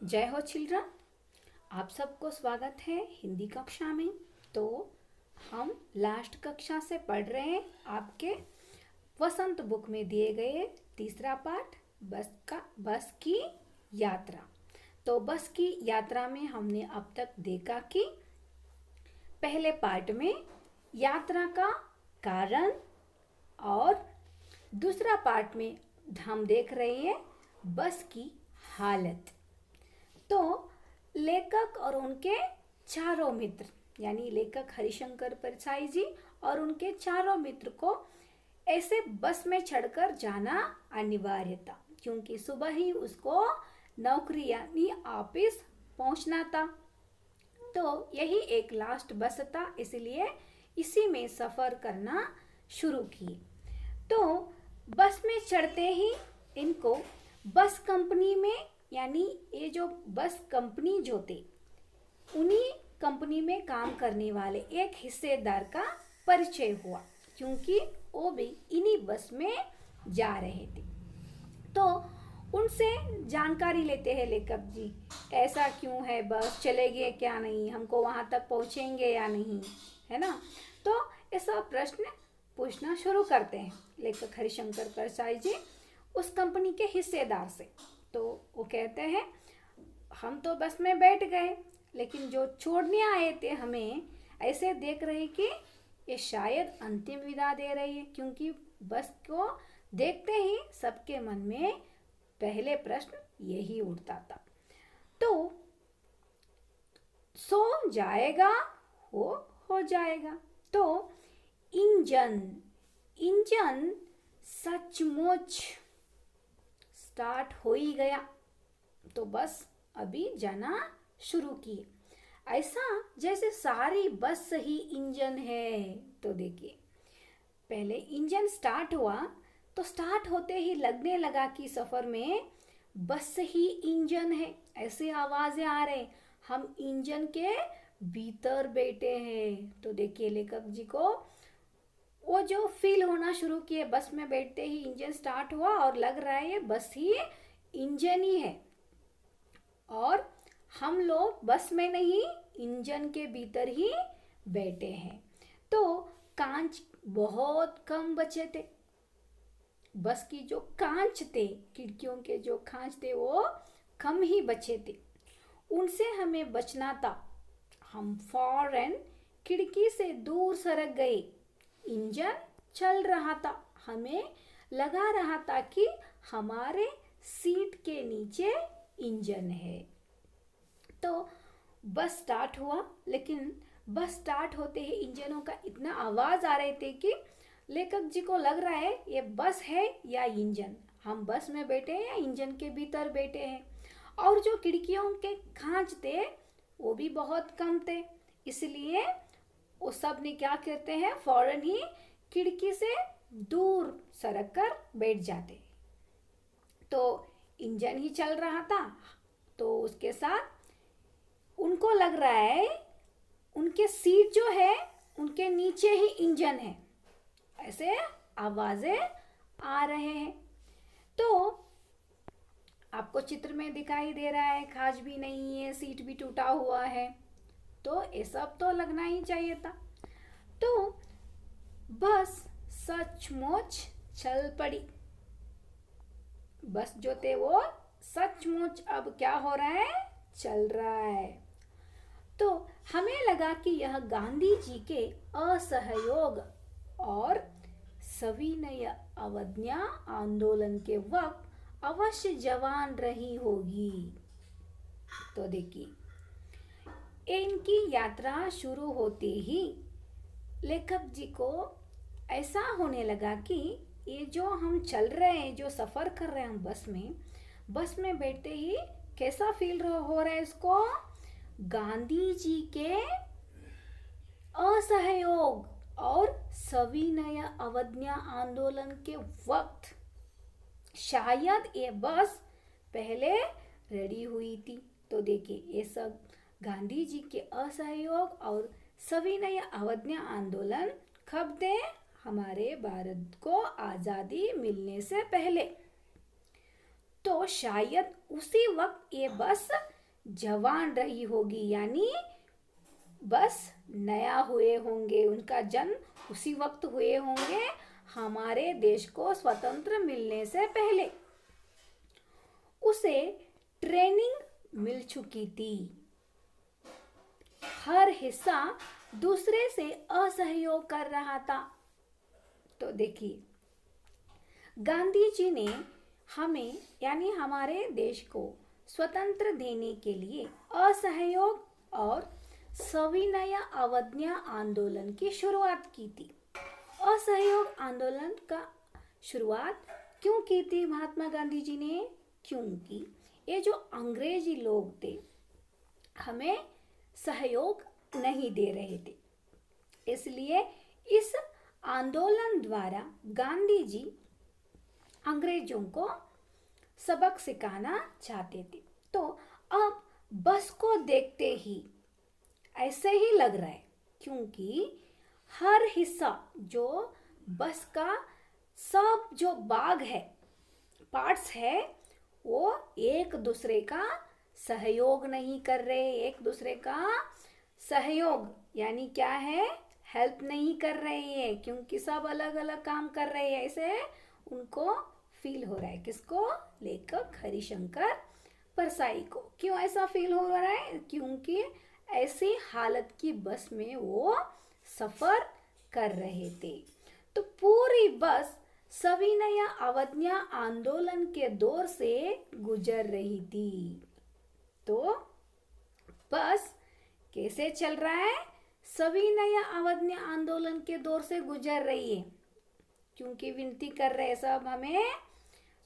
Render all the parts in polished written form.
जय हो चिल्ड्रन। आप सबको स्वागत है हिंदी कक्षा में। तो हम लास्ट कक्षा से पढ़ रहे हैं आपके वसंत बुक में दिए गए तीसरा पाठ बस की यात्रा। तो बस की यात्रा में हमने अब तक देखा कि पहले पार्ट में यात्रा का कारण और दूसरा पार्ट में हम देख रहे हैं बस की हालत। तो लेखक और उनके चारों मित्र यानी लेखक हरिशंकर परसाई जी और उनके चारों मित्र को ऐसे बस में चढ़कर जाना अनिवार्य था, क्योंकि सुबह ही उसको नौकरी यानी ऑफिस पहुंचना था। तो यही एक लास्ट बस था, इसलिए इसी में सफर करना शुरू किए। तो बस में चढ़ते ही इनको बस कंपनी में यानी ये जो बस कंपनी जो थे उन्हीं कंपनी में काम करने वाले एक हिस्सेदार का परिचय हुआ, क्योंकि वो भी इन्हीं बस में जा रहे थे। तो उनसे जानकारी लेते हैं लेखक जी, ऐसा क्यों है, बस चलेगी क्या नहीं, हमको वहाँ तक पहुँचेंगे या नहीं, है ना। तो ऐसा प्रश्न पूछना शुरू करते हैं लेखक हरिशंकर परसाई जी उस कंपनी के हिस्सेदार से। तो वो कहते हैं हम तो बस में बैठ गए, लेकिन जो छोड़ने आए थे हमें ऐसे देख रहे कि ये शायद अंतिम विदा दे रही है, क्योंकि बस को देखते ही सबके मन में पहले प्रश्न यही उठता था। तो सो जाएगा हो जाएगा। तो इंजन सचमुच स्टार्ट हो ही गया। तो बस अभी जाना शुरू की, ऐसा जैसे सारी बस ही इंजन है। तो देखिए पहले इंजन स्टार्ट हुआ तो स्टार्ट होते ही लगने लगा कि सफर में बस ही इंजन है, ऐसे आवाजें आ रहे, हम इंजन के भीतर बैठे हैं। तो देखिए लेखक जी को वो जो फील होना शुरू किए, बस में बैठते ही इंजन स्टार्ट हुआ और लग रहा है ये बस ही इंजन ही है और हम लोग बस में नहीं इंजन के भीतर ही बैठे हैं। तो कांच बहुत कम बचे थे, बस की जो कांच थे, खिड़कियों के जो कांच थे वो कम ही बचे थे, उनसे हमें बचना था। हम फौरन खिड़की से दूर सरक गए। इंजन चल रहा था, हमें लगा रहा था कि हमारे सीट के नीचे इंजन है। तो बस स्टार्ट हुआ, लेकिन बस स्टार्ट होते ही इंजनों का इतना आवाज आ रहे थे कि लेखक जी को लग रहा है ये बस है या इंजन, हम बस में बैठे हैं या इंजन के भीतर बैठे हैं। और जो खिड़कियों के कांच थे वो भी बहुत कम थे, इसलिए वो सब ने क्या करते हैं, फौरन ही खिड़की से दूर सरक कर बैठ जाते। तो इंजन ही चल रहा था, तो उसके साथ उनको लग रहा है उनके सीट जो है उनके नीचे ही इंजन है, ऐसे आवाजें आ रहे हैं। तो आपको चित्र में दिखाई दे रहा है खाज भी नहीं है, सीट भी टूटा हुआ है, तो ये सब तो लगना ही चाहिए था। तो बस सचमुच चल पड़ी। बस जो थे वो सचमुच अब क्या हो रहा है, चल रहा है। तो हमें लगा कि यह गांधी जी के असहयोग और सविनय अवज्ञा आंदोलन के वक्त अवश्य जवान रही होगी। तो देखिए इनकी यात्रा शुरू होते ही लेखक जी को ऐसा होने लगा कि ये जो हम चल रहे हैं, जो सफर कर रहे हैं हम बस में बैठते ही कैसा फील हो रहा है इसको, गांधी जी के असहयोग और सविनय अवज्ञा आंदोलन के वक्त शायद ये बस पहले रेडी हुई थी। तो देखिए ये सब गांधी जी के असहयोग और सविनय अवज्ञा आंदोलन कब थे, हमारे भारत को आजादी मिलने से पहले। तो शायद उसी वक्त ये बस जवान रही होगी, यानी बस नया हुए होंगे, उनका जन्म उसी वक्त हुए होंगे हमारे देश को स्वतंत्र मिलने से पहले। उसे ट्रेनिंग मिल चुकी थी। हर हिस्सा दूसरे से असहयोग कर रहा था। तो देखिए, गांधी जी ने हमें यानी हमारे देश को स्वतंत्र देने के लिए असहयोग और सविनय अवज्ञा आंदोलन की शुरुआत की थी। असहयोग आंदोलन का शुरुआत क्यों की थी महात्मा गांधी जी ने? क्योंकि ये जो अंग्रेजी लोग थे हमें सहयोग नहीं दे रहे थे, इसलिए इस आंदोलन द्वारा गांधी जी अंग्रेजों को सबक सिखाना चाहते थे। तो अब बस को देखते ही ऐसे ही लग रहा है, क्योंकि हर हिस्सा जो बस का सब जो भाग है, पार्ट्स है, वो एक दूसरे का सहयोग नहीं कर रहे। एक दूसरे का सहयोग यानी क्या है? हेल्प नहीं कर रहे हैं, क्योंकि सब अलग अलग काम कर रहे हैं। ऐसे उनको फील हो रहा है। किसको? लेखक हरिशंकर परसाई को। क्यों ऐसा फील हो रहा है? क्योंकि ऐसी हालत की बस में वो सफर कर रहे थे। तो पूरी बस सविनय अवज्ञा आंदोलन के दौर से गुजर रही थी। तो बस कैसे चल रहा है? सविनय अवज्ञा आंदोलन के दौर से गुजर रही है, क्योंकि विनती कर रहे सब हमें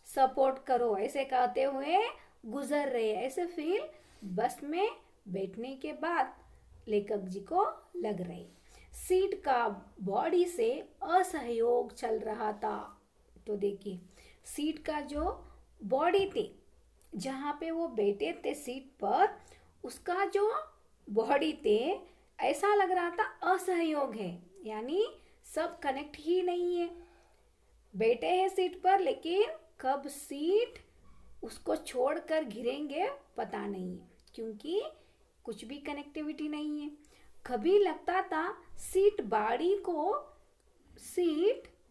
सपोर्ट करो, ऐसे कहते हुए गुजर रहे। ऐसे फील बस में बैठने के बाद लेखक जी को लग रही। सीट का बॉडी से असहयोग चल रहा था। तो देखिए, सीट का जो बॉडी थे, जहाँ पे वो बैठे थे सीट पर, उसका जो बॉडी थे ऐसा लग रहा था असहयोग है, यानी सब कनेक्ट ही नहीं है। बैठे हैं सीट पर, लेकिन कब सीट उसको छोड़कर गिरेंगे पता नहीं है, क्योंकि कुछ भी कनेक्टिविटी नहीं है। कभी लगता था सीट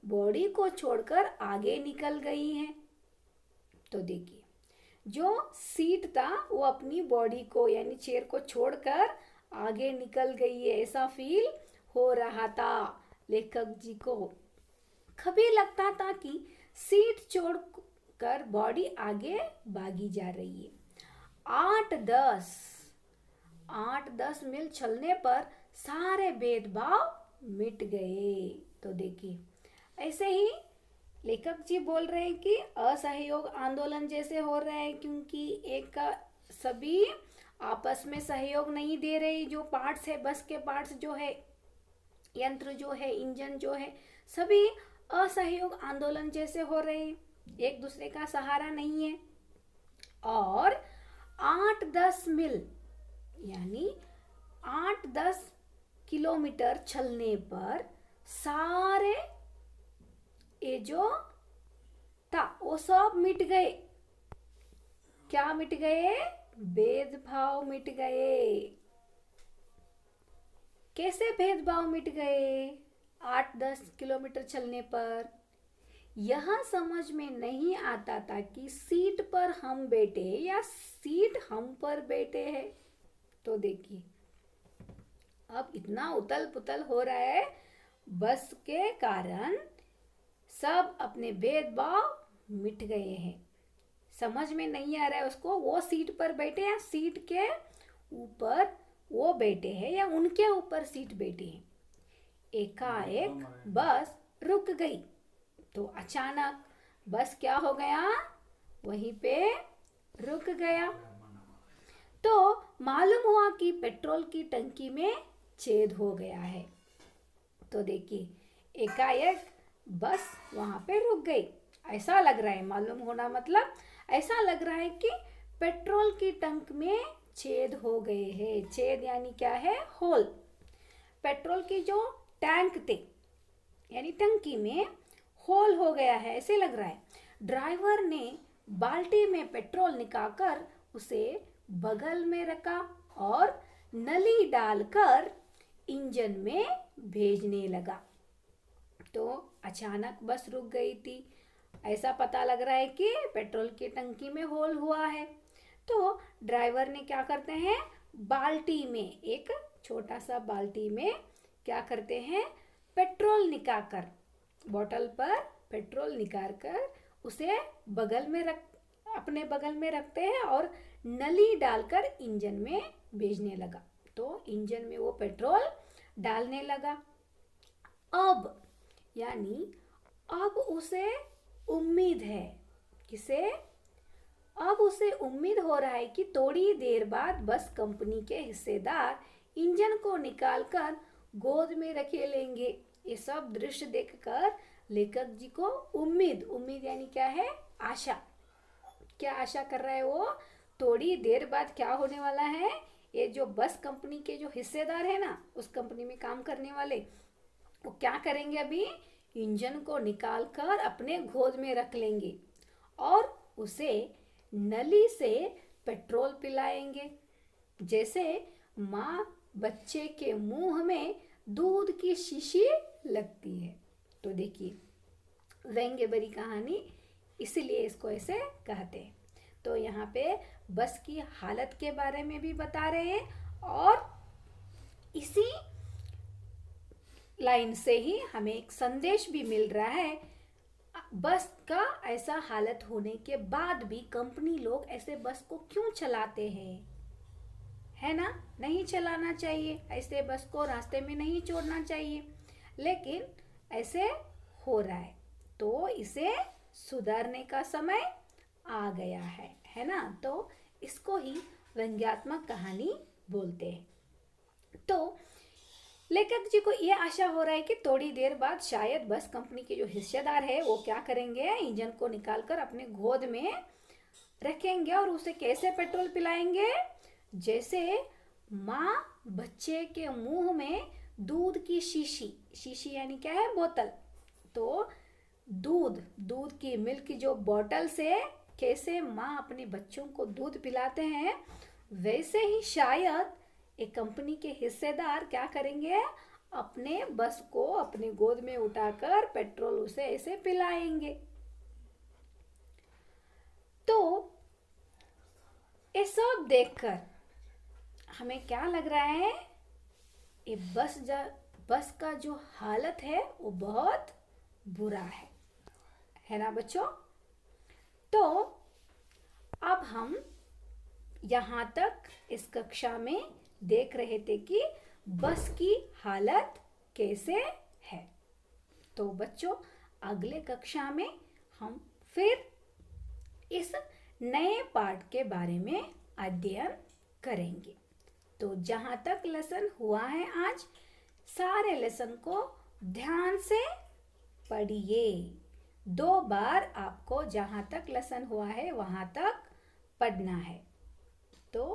बॉडी को छोड़कर आगे निकल गई है। तो देखिए, जो सीट था वो अपनी बॉडी को यानी चेयर को छोड़कर आगे निकल गई है, ऐसा फील हो रहा था लेखक जी को। कभी लगता था कि सीट छोड़कर बॉडी आगे भागी जा रही है। 8-10 मील चलने पर सारे भेदभाव मिट गए। तो देखिए, ऐसे ही लेखक जी बोल रहे हैं कि असहयोग आंदोलन जैसे हो रहा है, क्योंकि एक का सभी आपस में सहयोग नहीं दे रहे। जो पार्ट्स है, बस के पार्ट्स जो है, यंत्र जो है, इंजन जो है, सभी असहयोग आंदोलन जैसे हो रहे हैं, एक दूसरे का सहारा नहीं है। और 8-10 मील यानी 8-10 किलोमीटर चलने पर सारे ये जो था वो सब मिट गए। क्या मिट गए? भेदभाव मिट गए। कैसे भेदभाव मिट गए? 8-10 किलोमीटर चलने पर यह समझ में नहीं आता था कि सीट पर हम बैठे या सीट हम पर बैठे हैं। तो देखिए, अब इतना उथल पुथल हो रहा है बस के कारण, सब अपने भेदभाव मिट गए हैं। समझ में नहीं आ रहा है उसको, वो सीट पर बैठे या सीट के ऊपर वो बैठे हैं या उनके ऊपर सीट बैठे हैं। एकाएक बस रुक गई। तो अचानक बस क्या हो गया? वहीं पे रुक गया। तो मालूम हुआ कि पेट्रोल की टंकी में छेद हो गया है। तो देखिए, एकाएक बस वहां पे रुक गई। ऐसा लग रहा है, मालूम होना मतलब ऐसा लग रहा है कि पेट्रोल की टंक में छेद हो गए हैं। छेद यानी क्या है? होल। पेट्रोल की जो टैंक थे यानी टंकी में होल हो गया है, ऐसे लग रहा है। ड्राइवर ने बाल्टी में पेट्रोल निकालकर उसे बगल में रखा और नली डालकर इंजन में भेजने लगा। तो अचानक बस रुक गई थी। ऐसा पता लग रहा है कि पेट्रोल की टंकी में होल हुआ है। तो ड्राइवर ने क्या करते हैं, बाल्टी में, एक छोटा सा बाल्टी में क्या करते हैं, पेट्रोल निकालकर, बोतल पर पेट्रोल निकालकर उसे बगल में अपने बगल में रखते हैं और नली डालकर इंजन में भेजने लगा। तो इंजन में वो पेट्रोल डालने लगा। अब यानी अब उसे उम्मीद है, किसे, अब उसे उम्मीद हो रहा है कि थोड़ी देर बाद बस कंपनी के हिस्सेदार इंजन को निकालकर गोद में रखे लेंगे। ये सब दृश्य देखकर लेखक जी को उम्मीद यानी क्या है, आशा, क्या आशा कर रहा है वो, थोड़ी देर बाद क्या होने वाला है, ये जो बस कंपनी के जो हिस्सेदार है ना, उस कंपनी में काम करने वाले, वो क्या करेंगे, अभी इंजन को निकालकर अपने गोद में रख लेंगे और उसे नली से पेट्रोल पिलाएंगे, जैसे माँ बच्चे के मुंह में दूध की शीशी लगती है। तो देखिए, व्यंग्य भरी कहानी, इसीलिए इसको ऐसे कहते हैं। तो यहाँ पे बस की हालत के बारे में भी बता रहे हैं और इसी लाइन से ही हमें एक संदेश भी मिल रहा है। बस का ऐसा हालत होने के बाद भी कंपनी लोग ऐसे बस को क्यों चलाते हैं, है ना, नहीं चलाना चाहिए, ऐसे बस को रास्ते में नहीं छोड़ना चाहिए, लेकिन ऐसे हो रहा है, तो इसे सुधारने का समय आ गया है ना। तो इसको ही व्यंग्यात्मक कहानी बोलते हैं। तो लेखक जी को यह आशा हो रहा है कि थोड़ी देर बाद शायद बस कंपनी के जो हिस्सेदार है वो क्या करेंगे, इंजन को निकालकर अपने गोद में रखेंगे और उसे कैसे पेट्रोल पिलाएंगे, जैसे माँ बच्चे के मुंह में दूध की शीशी यानी क्या है, बोतल, तो दूध की मिल्क जो बोतल से कैसे माँ अपने बच्चों को दूध पिलाते हैं, वैसे ही शायद एक कंपनी के हिस्सेदार क्या करेंगे, अपने बस को अपने गोद में उठाकर पेट्रोल उसे ऐसे पिलाएंगे। तो ये सब देखकर हमें क्या लग रहा है, ये बस का जो हालत है वो बहुत बुरा है ना बच्चों। तो अब हम यहाँ तक इस कक्षा में देख रहे थे कि बस की हालत कैसे है। तो बच्चों, अगले कक्षा में हम फिर इस नए पाठ के बारे में अध्ययन करेंगे। तो जहाँ तक लेसन हुआ है आज, सारे लेसन को ध्यान से पढ़िए। 2 बार आपको जहाँ तक लेसन हुआ है वहाँ तक पढ़ना है। तो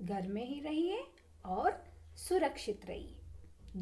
घर में ही रहिए और सुरक्षित रहिए।